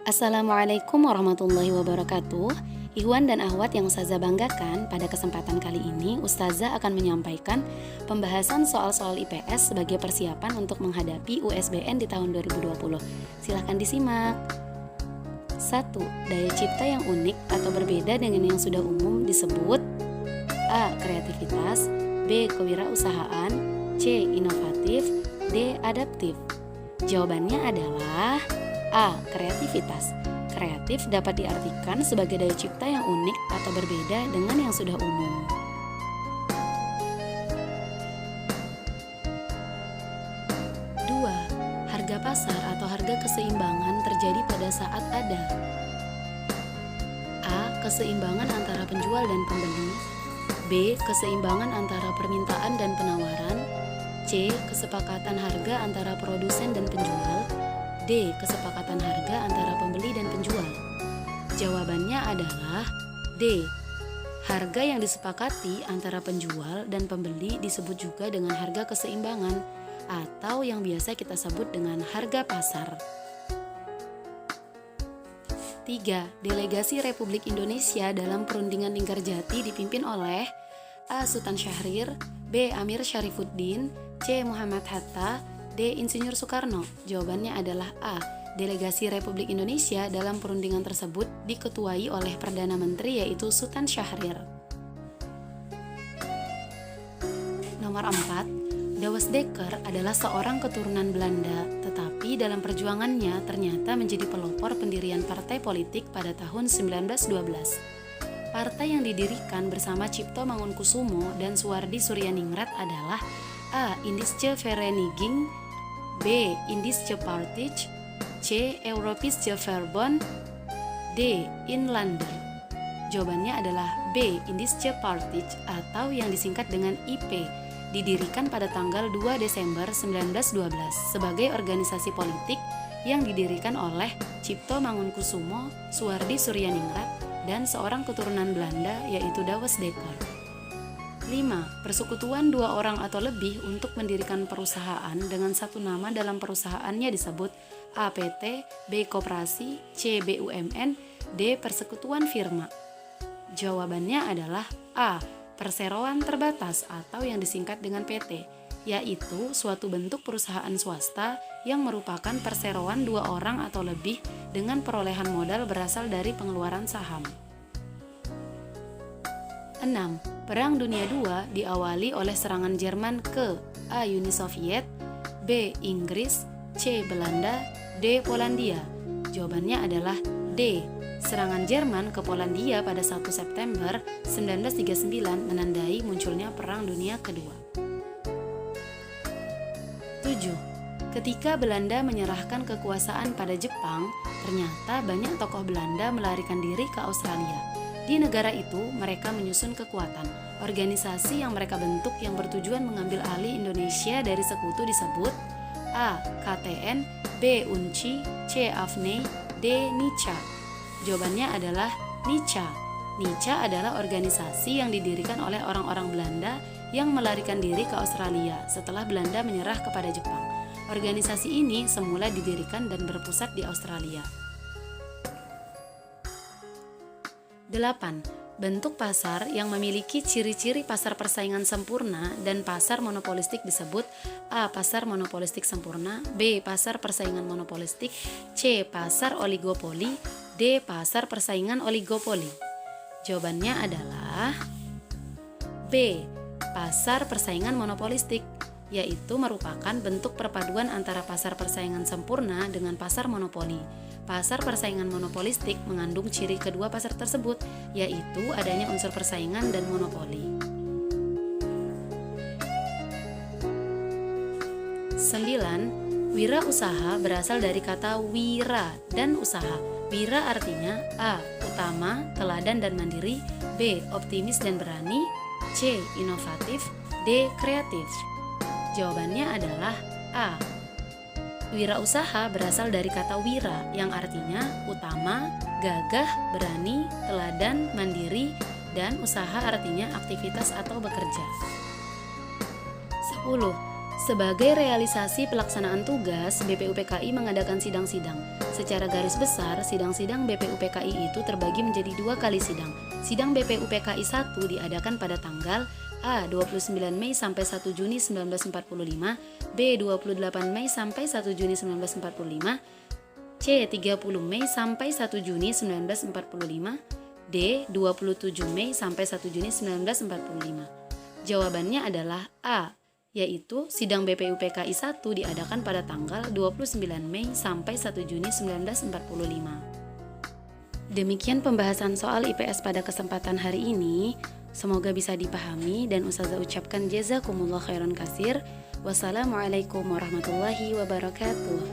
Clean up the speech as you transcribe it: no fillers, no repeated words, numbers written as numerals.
Assalamualaikum warahmatullahi wabarakatuh. Ikhwan dan akhwat yang Ustazah banggakan, pada kesempatan kali ini Ustazah akan menyampaikan pembahasan soal-soal IPS sebagai persiapan untuk menghadapi USBN di tahun 2020. Silahkan disimak. 1. Daya cipta yang unik atau berbeda dengan yang sudah umum disebut A. Kreativitas, B. Kewirausahaan, C. Inovatif, D. Adaptif. Jawabannya adalah A. Kreativitas. Kreatif dapat diartikan sebagai daya cipta yang unik atau berbeda dengan yang sudah umum. Dua, harga pasar atau harga keseimbangan terjadi pada saat ada A. Keseimbangan antara penjual dan pembeli, B. Keseimbangan antara permintaan dan penawaran, C. Kesepakatan harga antara produsen dan penjual, D. Kesepakatan harga antara pembeli dan penjual. Jawabannya adalah D. Harga yang disepakati antara penjual dan pembeli disebut juga dengan harga keseimbangan atau yang biasa kita sebut dengan harga pasar. 3. Delegasi Republik Indonesia dalam perundingan Linggarjati dipimpin oleh A. Sultan Syahrir, B. Amir Syarifuddin, C. Muhammad Hatta, D. Insinyur Soekarno. Jawabannya adalah A. Delegasi Republik Indonesia dalam perundingan tersebut diketuai oleh Perdana Menteri yaitu Sultan Syahrir. Nomor 4. Douwe Dekker adalah seorang keturunan Belanda, tetapi dalam perjuangannya ternyata menjadi pelopor pendirian partai politik pada tahun 1912. Partai yang didirikan bersama Cipto Mangunkusumo dan Suwardi Suryaningrat adalah A. Indische Vereniging, B. Indische Partij, C. Europische Verbond, D. Inlander. Jawabannya adalah B. Indische Partij atau yang disingkat dengan IP, didirikan pada tanggal 2 Desember 1912 sebagai organisasi politik yang didirikan oleh Cipto Mangunkusumo, Suwardi Suryaningrat, dan seorang keturunan Belanda yaitu Douwe Dekker. 5. Persekutuan dua orang atau lebih untuk mendirikan perusahaan dengan satu nama dalam perusahaannya disebut A. PT, B. Koperasi, C. BUMN, D. Persekutuan firma. Jawabannya adalah A. Perseroan terbatas atau yang disingkat dengan PT, yaitu suatu bentuk perusahaan swasta yang merupakan perseroan dua orang atau lebih dengan perolehan modal berasal dari pengeluaran saham. 6. Perang Dunia II diawali oleh serangan Jerman ke A. Uni Soviet, B. Inggris, C. Belanda, D. Polandia. Jawabannya adalah D. Serangan Jerman ke Polandia pada 1 September 1939 menandai munculnya Perang Dunia Kedua. 7. Ketika Belanda menyerahkan kekuasaan pada Jepang, ternyata banyak tokoh Belanda melarikan diri ke Australia. Di negara itu, mereka menyusun kekuatan. Organisasi yang mereka bentuk yang bertujuan mengambil alih Indonesia dari sekutu disebut A. KTN, B. UNCI, C. AFNI, D. NICA. Jawabannya adalah NICA. NICA adalah organisasi yang didirikan oleh orang-orang Belanda yang melarikan diri ke Australia setelah Belanda menyerah kepada Jepang. Organisasi ini semula didirikan dan berpusat di Australia. 8. Bentuk pasar yang memiliki ciri-ciri pasar persaingan sempurna dan pasar monopolistik disebut A. Pasar monopolistik sempurna, B. Pasar persaingan monopolistik, C. Pasar oligopoli, D. Pasar persaingan oligopoli. Jawabannya adalah B. Pasar persaingan monopolistik, yaitu merupakan bentuk perpaduan antara pasar persaingan sempurna dengan pasar monopoli. Pasar persaingan monopolistik mengandung ciri kedua pasar tersebut, yaitu adanya unsur persaingan dan monopoli. 9. Wirausaha berasal dari kata wira dan usaha. Wira artinya A. Utama, teladan dan mandiri, B. Optimis dan berani, C. Inovatif, D. Kreatif. Jawabannya adalah A. Wirausaha berasal dari kata wira yang artinya utama, gagah, berani, teladan, mandiri, dan usaha artinya aktivitas atau bekerja. 10. Sebagai realisasi pelaksanaan tugas, BPUPKI mengadakan sidang-sidang. Secara garis besar, sidang-sidang BPUPKI itu terbagi menjadi 2 kali sidang. Sidang BPUPKI 1 diadakan pada tanggal A. 29 Mei sampai 1 Juni 1945, B. 28 Mei sampai 1 Juni 1945, C. 30 Mei sampai 1 Juni 1945, D. 27 Mei sampai 1 Juni 1945. Jawabannya adalah A, yaitu sidang BPUPKI 1 diadakan pada tanggal 29 Mei sampai 1 Juni 1945. Demikian pembahasan soal IPS pada kesempatan hari ini. Semoga bisa dipahami dan Ustazah ucapkan jazakumullah khairan katsir. Wassalamualaikum warahmatullahi wabarakatuh.